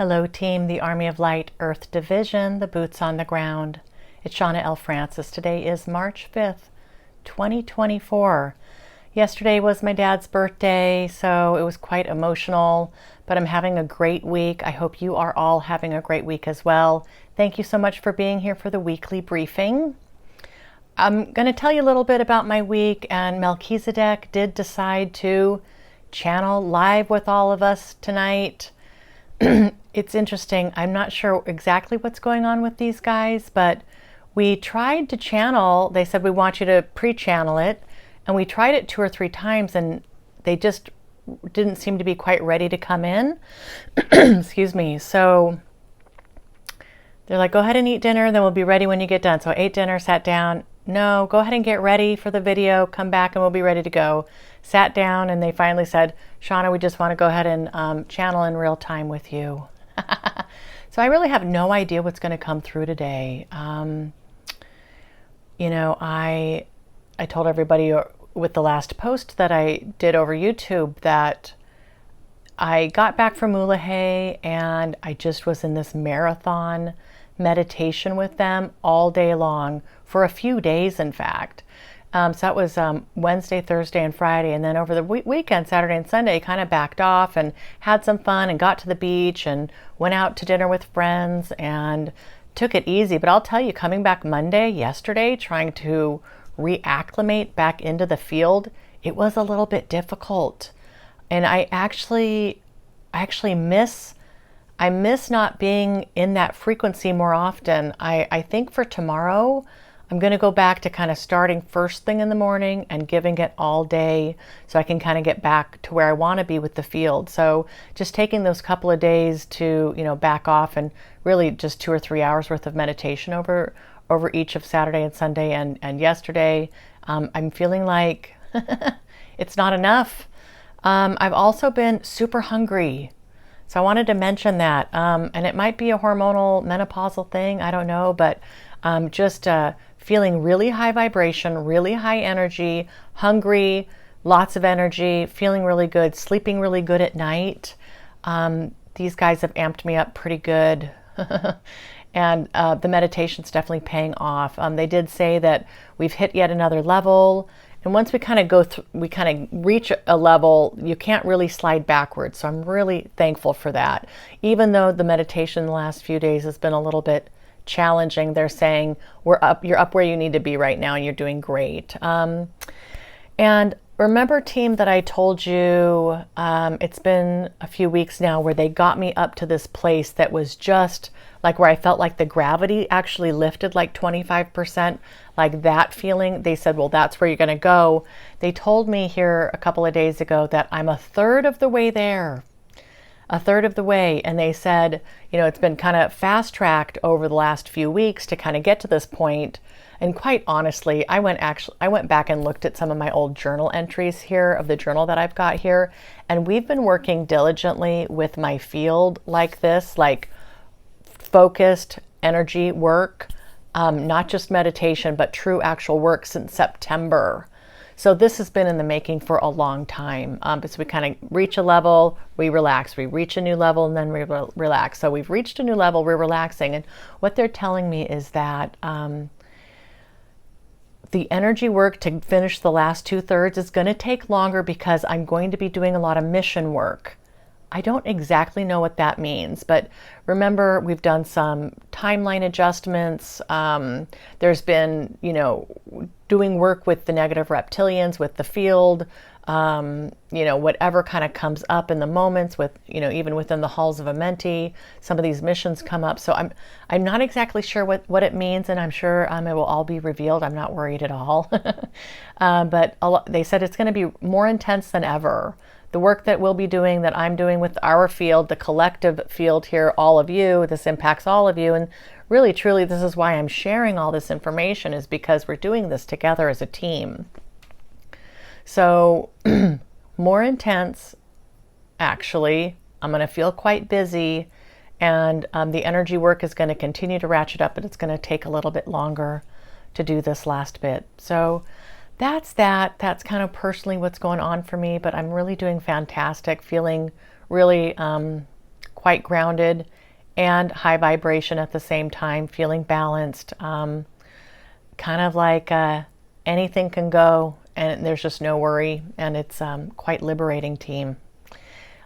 Hello team, the Army of Light Earth Division, the boots on the ground. It's Shawna L. Francis. Today is March 5th, 2024. Yesterday was my dad's birthday, so it was quite emotional, but I'm having a great week. I hope you are all having a great week as well. Thank you so much for being here for the weekly briefing. I'm going to tell you a little bit about my week, and Melchizedek did decide to channel live with all of us tonight. It's interesting. I'm not sure exactly what's going on with these guys, but we tried to channel. They said, we want you to pre-channel it. And we tried it 2 or 3 times and they just didn't seem to be quite ready to come in. Excuse me. So they're like, go ahead and eat dinner, then we'll be ready when you get done. So I ate dinner, sat down. No, go ahead and get ready for the video. Come back and we'll be ready to go. Sat down and they finally said, Shawna, we just want to go ahead and channel in real time with you. So I really have no idea what's going to come through today. I told everybody with the last post that I did over YouTube that I got back from Mulahay and I just was in this marathon meditation with them all day long for a few days, in fact. So that was Wednesday, Thursday, and Friday. And then over the weekend, Saturday and Sunday, kind of backed off and had some fun and got to the beach and went out to dinner with friends and took it easy. But I'll tell you, coming back yesterday, trying to reacclimate back into the field, it was a little bit difficult. And I actually miss not being in that frequency more often. I think for tomorrow, I'm going to go back to kind of starting first thing in the morning and giving it all day so I can kind of get back to where I want to be with the field. So just taking those couple of days to, back off and really just 2 or 3 hours worth of meditation over each of Saturday and Sunday and yesterday. I'm feeling like it's not enough. I've also been super hungry. So I wanted to mention that. And it might be a hormonal menopausal thing. I don't know, but just feeling really high vibration, really high energy, hungry, lots of energy, feeling really good, sleeping really good at night. These guys have amped me up pretty good. And the meditation's definitely paying off. They did say that we've hit yet another level. And once we kind of reach a level, you can't really slide backwards. So I'm really thankful for that. Even though the meditation the last few days has been a little bit challenging, they're saying you're up where you need to be right now and you're doing great. And remember, team, that I told you it's been a few weeks now where they got me up to this place that was just like where I felt like the gravity actually lifted like 25%, like that feeling. They said, well, that's where you're going to go. They told me here a couple of days ago that I'm a third of the way there. A third of the way. And they said, it's been kind of fast tracked over the last few weeks to kind of get to this point. And quite honestly, I went back and looked at some of my old journal entries here of the journal that I've got here. And we've been working diligently with my field like this, like focused energy work, not just meditation, but true actual work since September. So this has been in the making for a long time. So we kind of reach a level, we relax, we reach a new level, and then we relax. So we've reached a new level, we're relaxing. And what they're telling me is that the energy work to finish the last 2/3 is going to take longer because I'm going to be doing a lot of mission work. I don't exactly know what that means, but remember, we've done some timeline adjustments. There's been, doing work with the negative reptilians, with the field, whatever kind of comes up in the moments with, even within the halls of a mentee, some of these missions come up. So I'm not exactly sure what it means, and I'm sure it will all be revealed. I'm not worried at all. But they said it's going to be more intense than ever. The work that we'll be doing, that I'm doing with our field, the collective field here, all of you, this impacts all of you. And really, truly, this is why I'm sharing all this information, is because we're doing this together as a team. So more intense, actually. I'm going to feel quite busy, and the energy work is going to continue to ratchet up, but it's going to take a little bit longer to do this last bit. So that's kind of personally what's going on for me, but I'm really doing fantastic, feeling really quite grounded and high vibration at the same time, feeling balanced. Kind of like anything can go and there's just no worry, and it's quite liberating, team.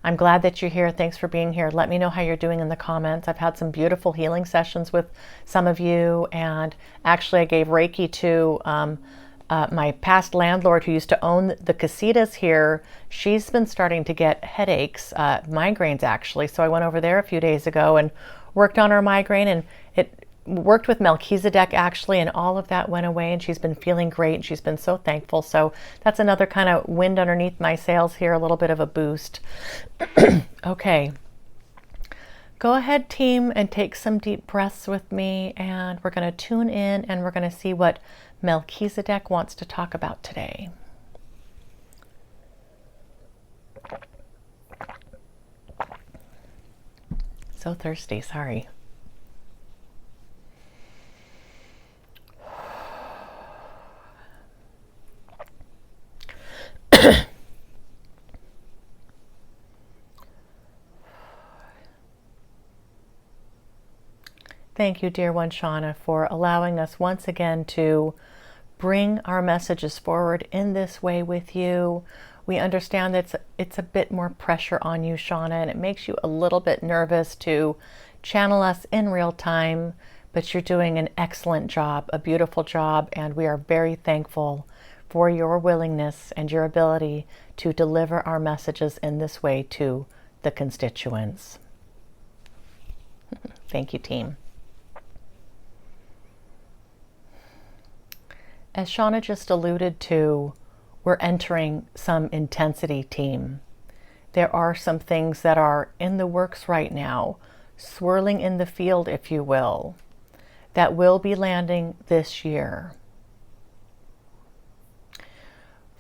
I'm glad that you're here. Thanks for being here. Let me know how you're doing in the comments. I've had some beautiful healing sessions with some of you, and actually I gave Reiki to my past landlord who used to own the casitas here. She's been starting to get headaches, migraines actually. So I went over there a few days ago and worked on her migraine, and it worked with Melchizedek actually, and all of that went away, and she's been feeling great, and she's been so thankful. So that's another kind of wind underneath my sails here, a little bit of a boost. Okay. Go ahead, team, and take some deep breaths with me, and we're going to tune in and we're going to see what Melchizedek wants to talk about today. So thirsty, sorry. Thank you, dear one, Shawna, for allowing us once again to bring our messages forward in this way with you. We understand that it's a bit more pressure on you, Shawna, and it makes you a little bit nervous to channel us in real time, but you're doing an excellent job, a beautiful job, and we are very thankful for your willingness and your ability to deliver our messages in this way to the constituents. Thank you, team. As Shawna just alluded to, we're entering some intensity, team. There are some things that are in the works right now, swirling in the field, if you will, that will be landing this year.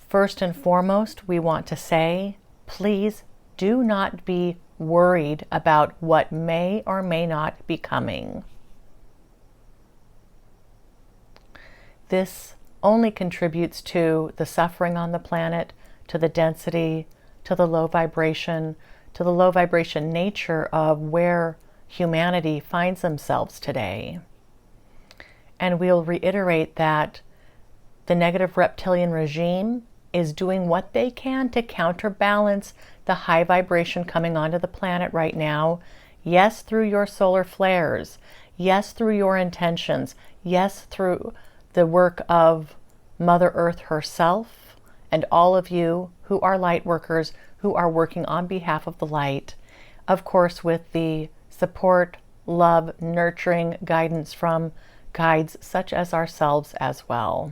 First and foremost, we want to say, please do not be worried about what may or may not be coming. This only contributes to the suffering on the planet, to the density, to the low vibration nature of where humanity finds themselves today. And we'll reiterate that the negative reptilian regime is doing what they can to counterbalance the high vibration coming onto the planet right now. Yes, through your solar flares. Yes, through your intentions. Yes, through the work of Mother Earth herself, and all of you who are light workers who are working on behalf of the light, of course with the support, love, nurturing guidance from guides such as ourselves as well.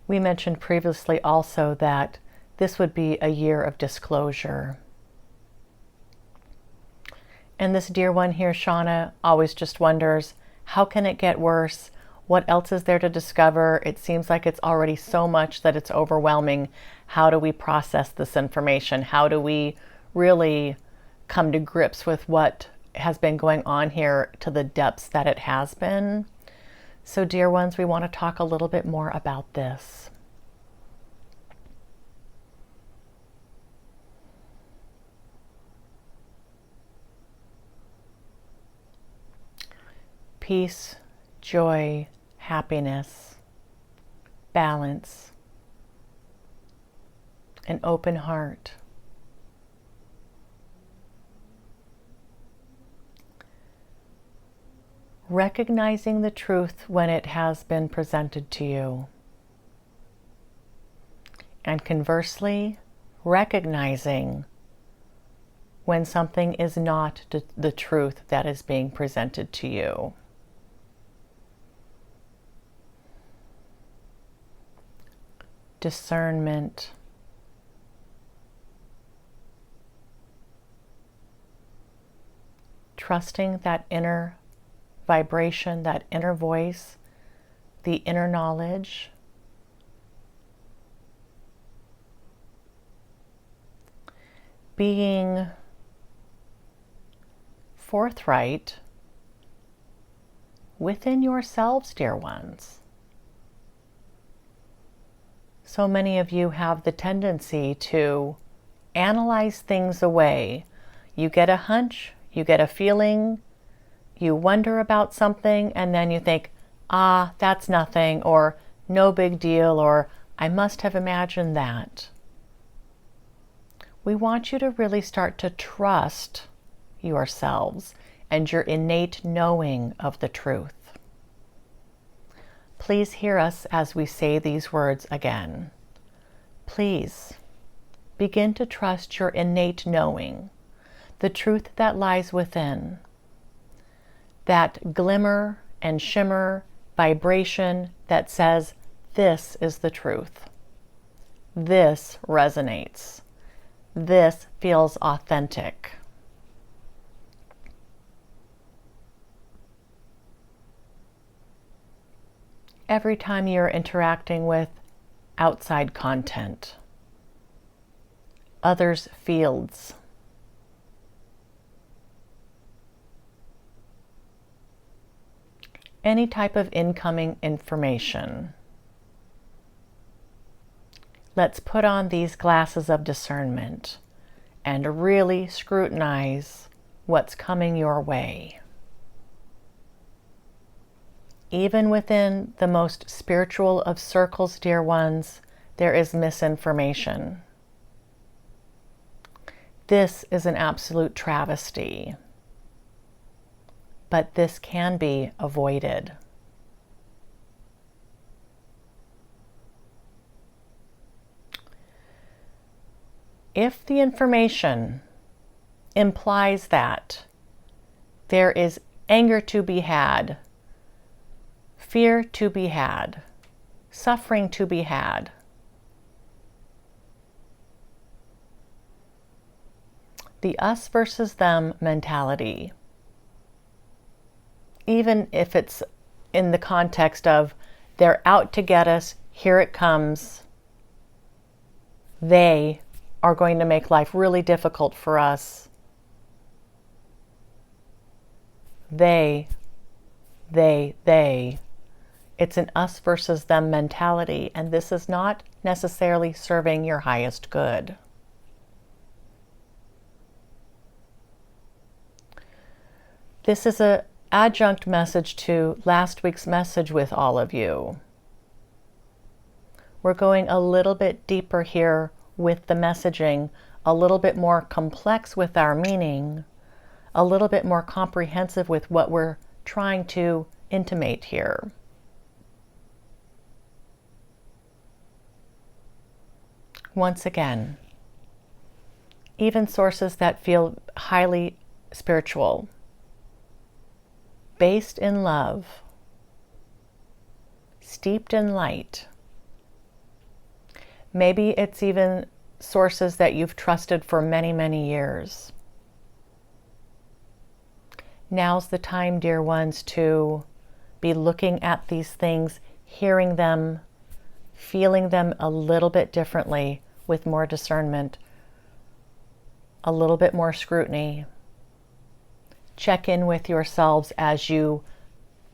We mentioned previously also that this would be a year of disclosure. And this dear one here, Shawna, always just wonders, how can it get worse? What else is there to discover? It seems like it's already so much that it's overwhelming. How do we process this information? How do we really come to grips with what has been going on here to the depths that it has been? So, dear ones, we want to talk a little bit more about this. Peace, joy, happiness, balance, an open heart. Recognizing the truth when it has been presented to you. And conversely, recognizing when something is not the truth that is being presented to you. Discernment. Trusting that inner vibration, that inner voice, the inner knowledge. Being forthright within yourselves, dear ones. So many of you have the tendency to analyze things away. You get a hunch, you get a feeling, you wonder about something, and then you think, ah, that's nothing, or no big deal, or I must have imagined that. We want you to really start to trust yourselves and your innate knowing of the truth. Please hear us as we say these words again. Please begin to trust your innate knowing, the truth that lies within, that glimmer and shimmer vibration that says, this is the truth. This resonates. This feels authentic. Every time you're interacting with outside content, others' fields, any type of incoming information, let's put on these glasses of discernment and really scrutinize what's coming your way. Even within the most spiritual of circles, dear ones, there is misinformation. This is an absolute travesty, but this can be avoided. If the information implies that there is anger to be had, fear to be had, suffering to be had, the us versus them mentality, even if it's in the context of they're out to get us, here it comes, they are going to make life really difficult for us, they, it's an us versus them mentality, and this is not necessarily serving your highest good. This is an adjunct message to last week's message with all of you. We're going a little bit deeper here with the messaging, a little bit more complex with our meaning, a little bit more comprehensive with what we're trying to intimate here. Once again, even sources that feel highly spiritual, based in love, steeped in light. Maybe it's even sources that you've trusted for many, many years. Now's the time, dear ones, to be looking at these things, hearing them, feeling them a little bit differently with more discernment, a little bit more scrutiny. Check in with yourselves as you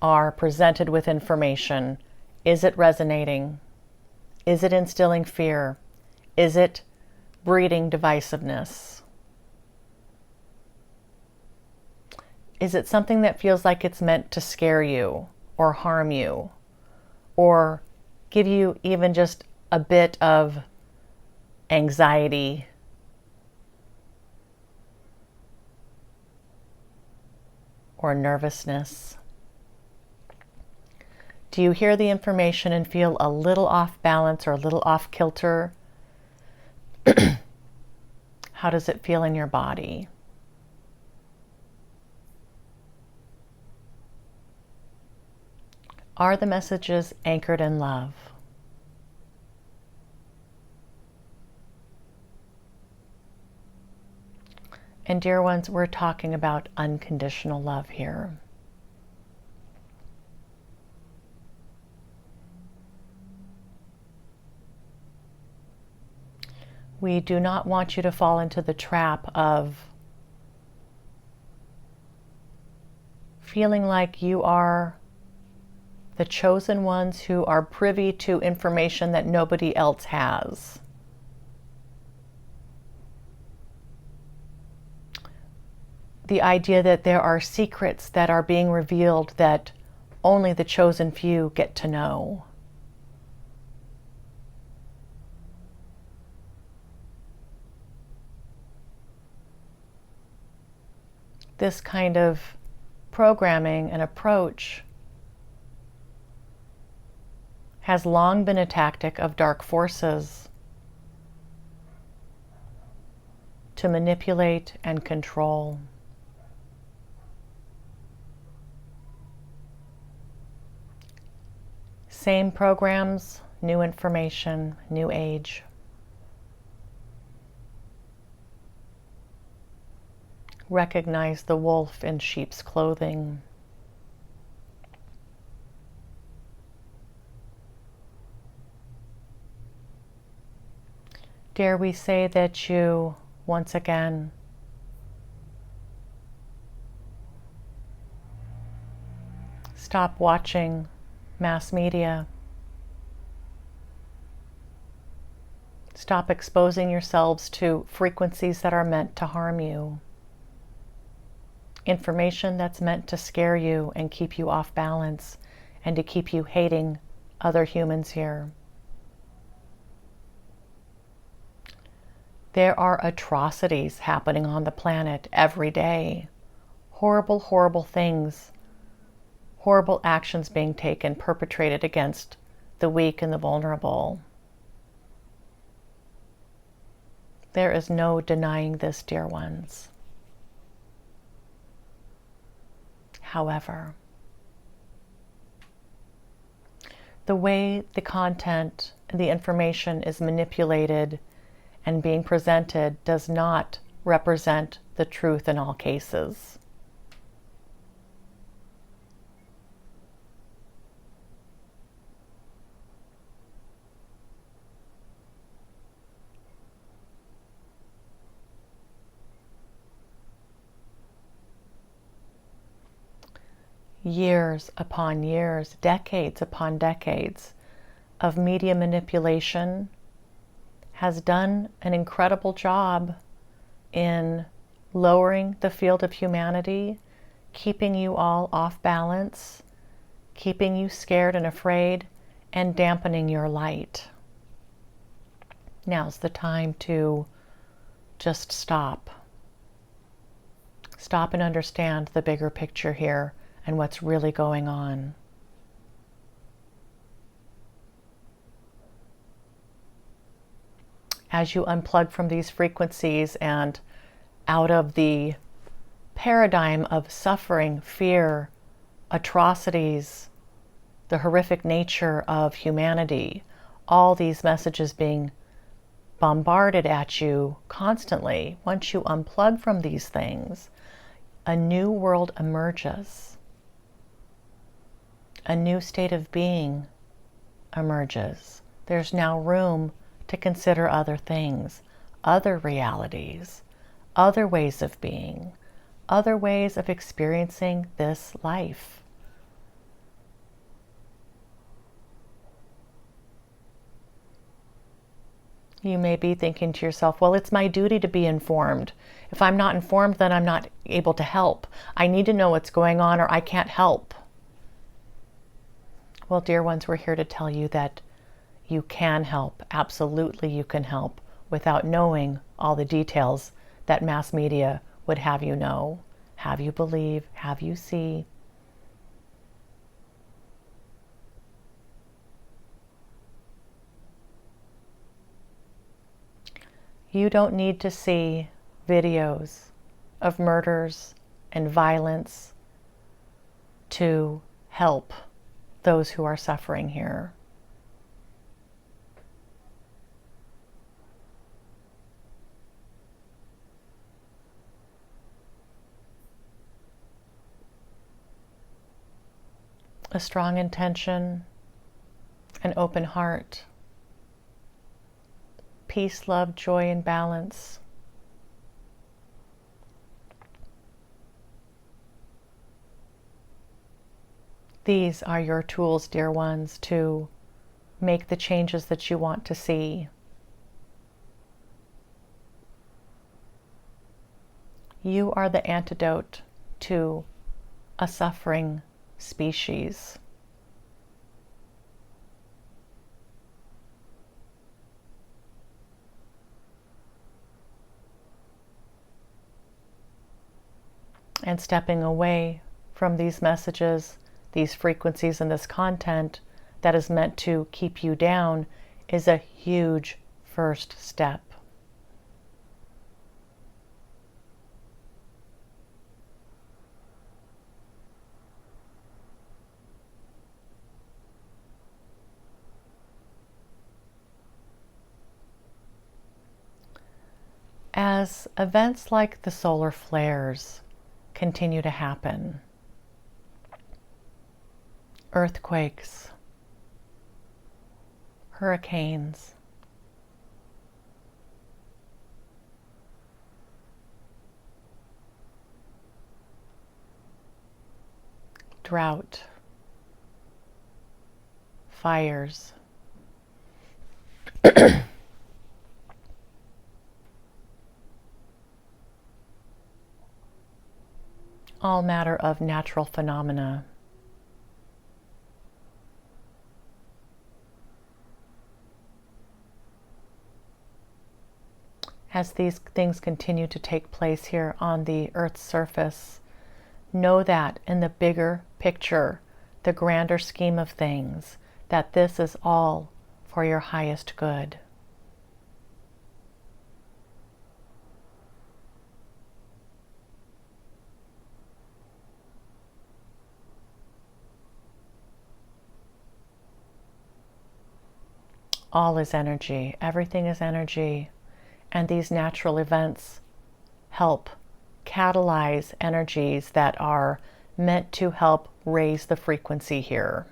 are presented with information. Is it resonating? Is it instilling fear? Is it breeding divisiveness? Is it something that feels like it's meant to scare you or harm you or give you even just a bit of anxiety? Or nervousness? Do you hear the information and feel a little off balance or a little off kilter? How does it feel in your body? Are the messages anchored in love? And dear ones, we're talking about unconditional love here. We do not want you to fall into the trap of feeling like you are the chosen ones who are privy to information that nobody else has. The idea that there are secrets that are being revealed that only the chosen few get to know. This kind of programming and approach has long been a tactic of dark forces to manipulate and control. Same programs, new information, new age. Recognize the wolf in sheep's clothing. Dare we say that you, once again, stop watching mass media. Stop exposing yourselves to frequencies that are meant to harm you. Information that's meant to scare you and keep you off balance and to keep you hating other humans here. There are atrocities happening on the planet every day. Horrible, horrible things. Horrible actions being taken, perpetrated against the weak and the vulnerable. There is no denying this, dear ones. However, the way the content and the information is manipulated and being presented does not represent the truth in all cases. Years upon years, decades upon decades of media manipulation has done an incredible job in lowering the field of humanity, keeping you all off balance, keeping you scared and afraid, and dampening your light. Now's the time to just stop. Stop and understand the bigger picture here and what's really going on. As you unplug from these frequencies and out of the paradigm of suffering, fear, atrocities, the horrific nature of humanity, all these messages being bombarded at you constantly, once you unplug from these things, a new world emerges. A new state of being emerges. There's now room to consider other things, other realities, other ways of being, other ways of experiencing this life. You may be thinking to yourself, well, it's my duty to be informed. If I'm not informed, then I'm not able to help. I need to know what's going on or I can't help. Well, dear ones, we're here to tell you that you can help. Absolutely, you can help without knowing all the details that mass media would have you know, have you believe, have you see. You don't need to see videos of murders and violence to help those who are suffering here. A strong intention, an open heart, peace, love, joy, and balance. These are your tools, dear ones, to make the changes that you want to see. You are the antidote to a suffering species. And stepping away from these messages, these frequencies, and this content that is meant to keep you down is a huge first step. As events like the solar flares continue to happen, earthquakes, hurricanes, drought, fires, all matter of natural phenomena. As these things continue to take place here on the Earth's surface, know that in the bigger picture, the grander scheme of things, that this is all for your highest good. All is energy. Everything is energy. And these natural events help catalyze energies that are meant to help raise the frequency here.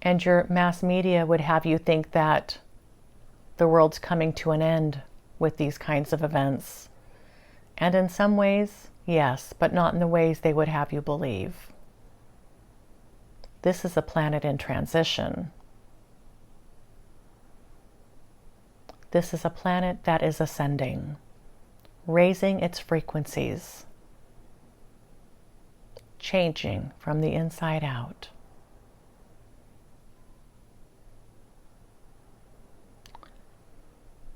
And your mass media would have you think that the world's coming to an end with these kinds of events. And in some ways, yes, but not in the ways they would have you believe. This is a planet in transition. This is a planet that is ascending, raising its frequencies, changing from the inside out.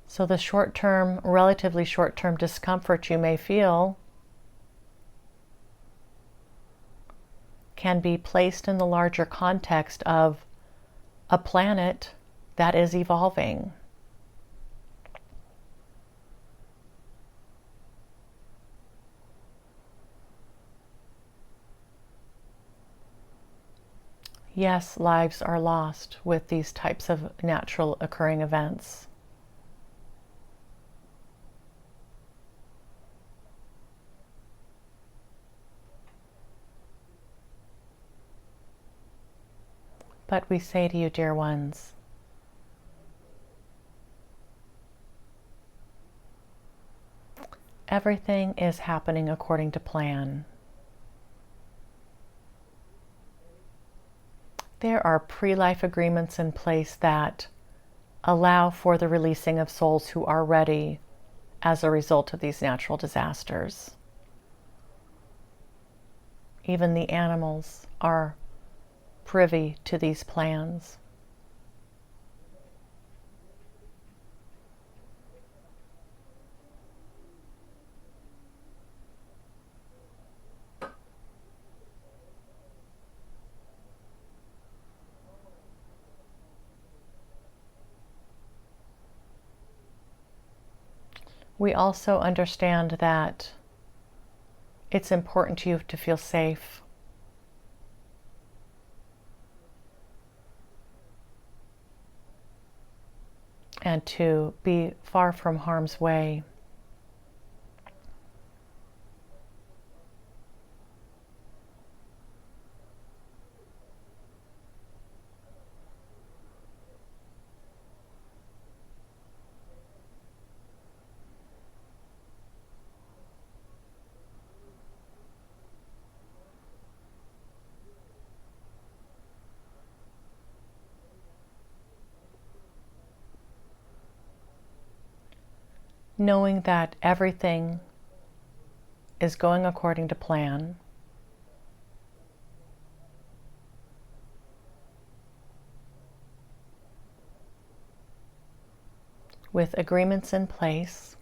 So the short-term, relatively short-term discomfort you may feel can be placed in the larger context of a planet that is evolving. Yes, lives are lost with these types of natural occurring events. But we say to you, dear ones, everything is happening according to plan. There are pre-life agreements in place that allow for the releasing of souls who are ready as a result of these natural disasters. Even the animals are privy to these plans. We also understand that it's important to you to feel safe. And to be far from harm's way. knowing that everything is going according to plan. With agreements in place.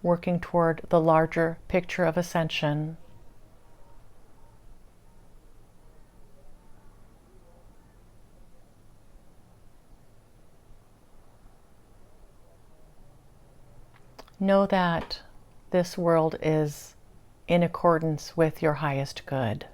Working toward the larger picture of ascension. Know that this world is in accordance with your highest good.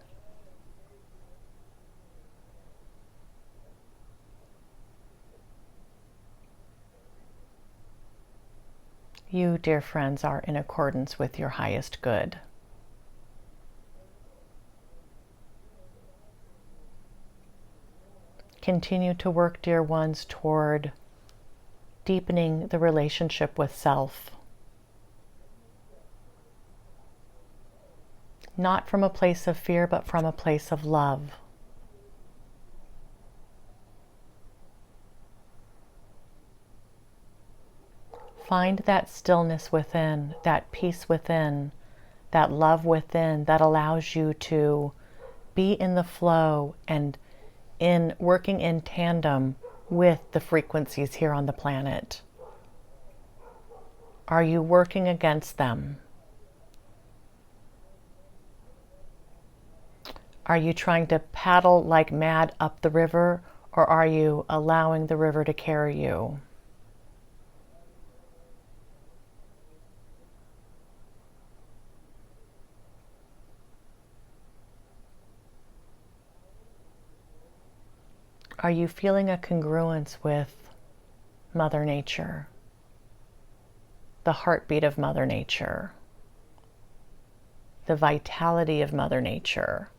You, dear friends, are in accordance with your highest good. Continue to work, dear ones, toward deepening the relationship with self. Not from a place of fear, but from a place of love. Find that stillness within, that peace within, that love within that allows you to be in the flow and in working in tandem with the frequencies here on the planet. Are you working against them? Are you trying to paddle like mad up the river, or are you allowing the river to carry you? Are you feeling a congruence with Mother Nature, the heartbeat of Mother Nature, the vitality of Mother Nature?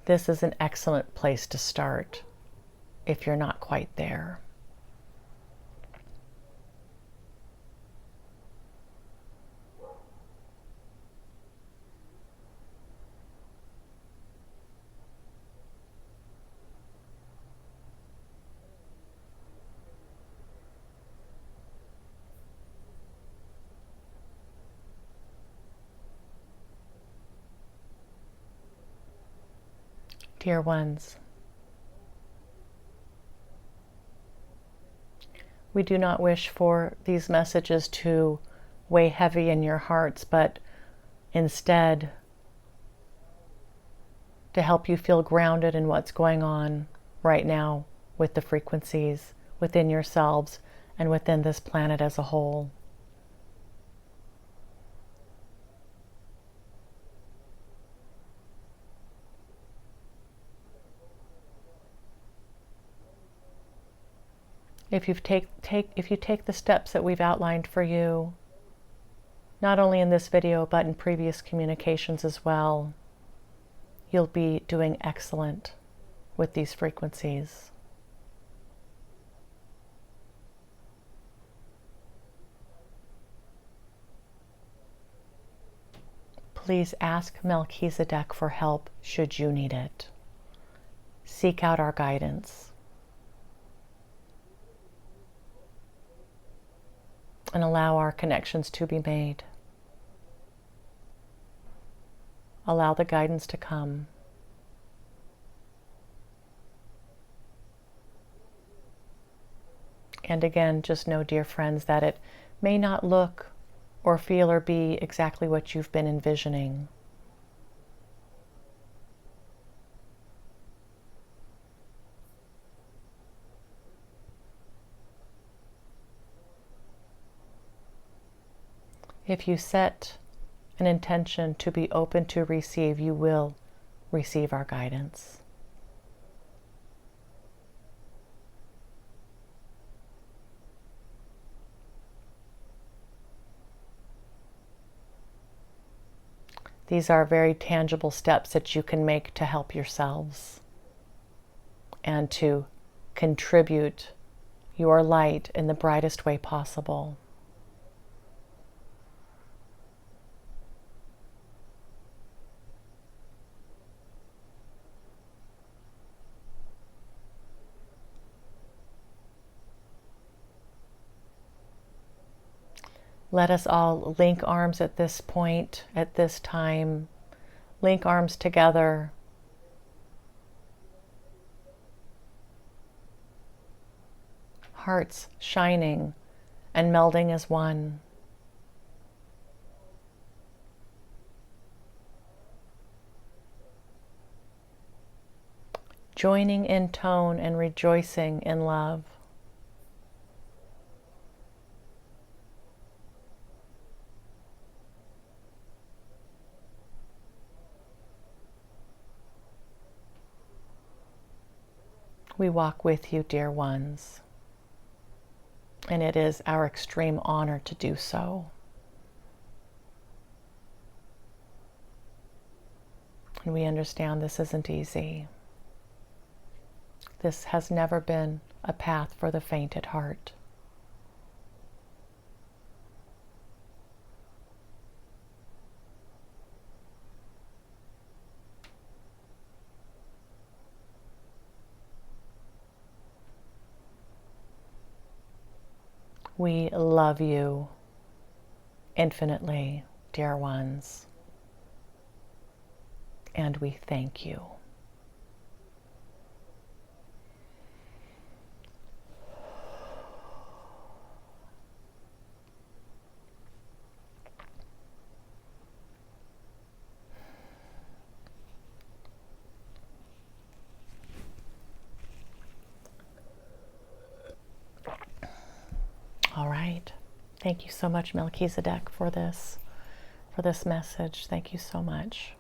This is an excellent place to start if you're not quite there. Dear ones, we do not wish for these messages to weigh heavy in your hearts, but instead to help you feel grounded in what's going on right now with the frequencies within yourselves and within this planet as a whole. If you take the steps that we've outlined for you, not only in this video, but in previous communications as well, you'll be doing excellent with these frequencies. Please ask Melchizedek for help should you need it. Seek out our guidance. And allow our connections to be made. Allow the guidance to come. And again, just know, dear friends, that it may not look or feel or be exactly what you've been envisioning. If you set an intention to be open to receive, you will receive our guidance. These are very tangible steps that you can make to help yourselves and to contribute your light in the brightest way possible. Let us all link arms at this point, at this time. Link arms together. Hearts shining and melding as one. Joining in tone and rejoicing in love. We walk with you, dear ones, and it is our extreme honor to do so. And we understand this isn't easy. This has never been a path for the faint at heart. We love you infinitely, dear ones, and we thank you. All right. Thank you so much, Melchizedek, for this message. Thank you so much.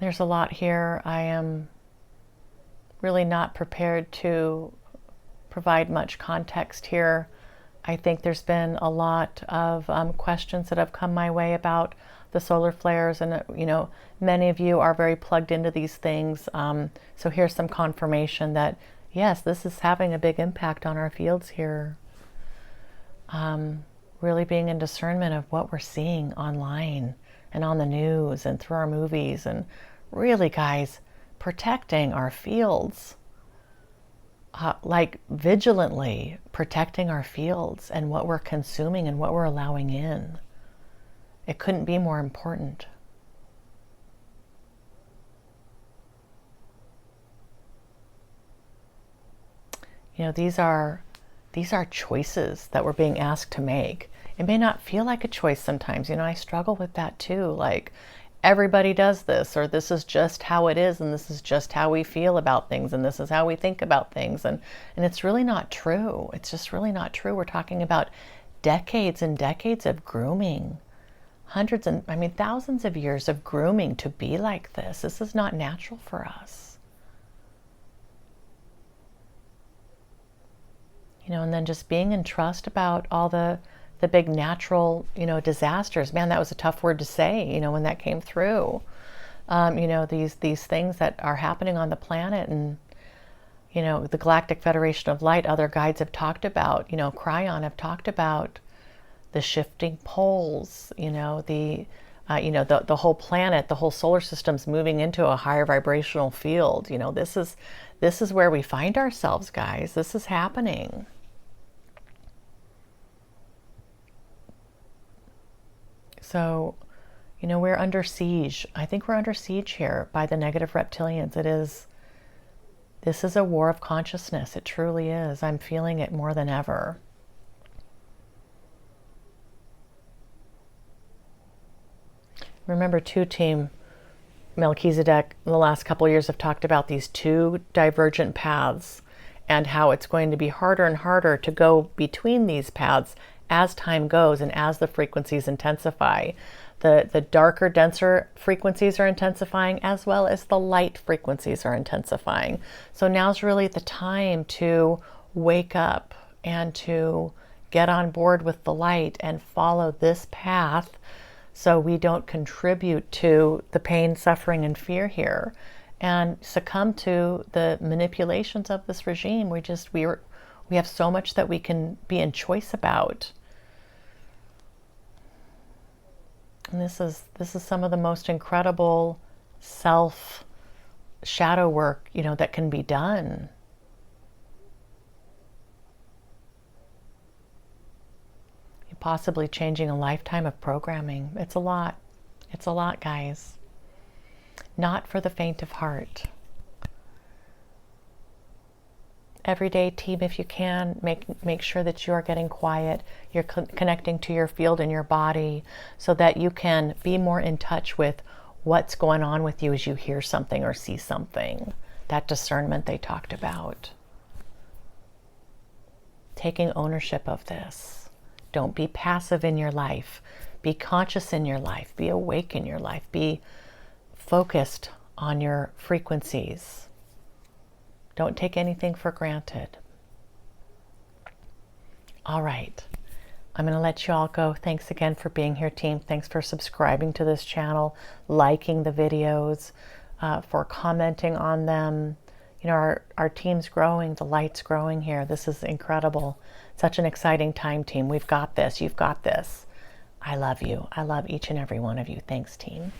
There's a lot here. I am really not prepared to provide much context here. I think there's been a lot of questions that have come my way about the solar flares, and many of you are very plugged into these things. So here's some confirmation that yes, this is having a big impact on our fields here. Really being in discernment of what we're seeing online and on the news and through our movies, and really, guys, protecting our fields. Like vigilantly protecting our fields and what we're consuming and what we're allowing in. It couldn't be more important. These are choices that we're being asked to make. It may not feel like a choice sometimes. I struggle with that too. Like, everybody does this, or this is just how it is, and this is just how we feel about things, and this is how we think about things, and it's really not true. It's just really not true. We're talking about decades and decades of grooming, thousands of years of grooming to be like this. This is not natural for us. And then just being in trust about all the big natural, disasters. Man, that was a tough word to say, when that came through. These things that are happening on the planet, and, the Galactic Federation of Light, other guides have talked about, Cryon have talked about the shifting poles, the whole planet, the whole solar system's moving into a higher vibrational field. This is where we find ourselves, guys. This is happening. So, we're under siege. I think we're under siege here by the negative reptilians. This is a war of consciousness. It truly is. I'm feeling it more than ever. Remember too, team, Melchizedek, in the last couple of years have talked about these two divergent paths and how it's going to be harder and harder to go between these paths as time goes and as the frequencies intensify. The darker, denser frequencies are intensifying, as well as the light frequencies are intensifying. So now's really the time to wake up and to get on board with the light and follow this path, so we don't contribute to the pain, suffering, and fear here, and succumb to the manipulations of this regime. We have so much that we can be in choice about. And this is some of the most incredible self shadow work, that can be done. possibly changing a lifetime of programming. It's a lot. It's a lot, guys. Not for the faint of heart. Every day, team, if you can, make sure that you are getting quiet. You're connecting to your field and your body so that you can be more in touch with what's going on with you as you hear something or see something. That discernment they talked about. Taking ownership of this. Don't be passive in your life. Be conscious in your life. Be awake in your life. Be focused on your frequencies. Don't take anything for granted. All right. I'm going to let you all go. Thanks again for being here, team. Thanks for subscribing to this channel, liking the videos, for commenting on them. You know, our team's growing. The light's growing here. This is incredible. Such an exciting time, team. We've got this. You've got this. I love you. I love each and every one of you. Thanks, team.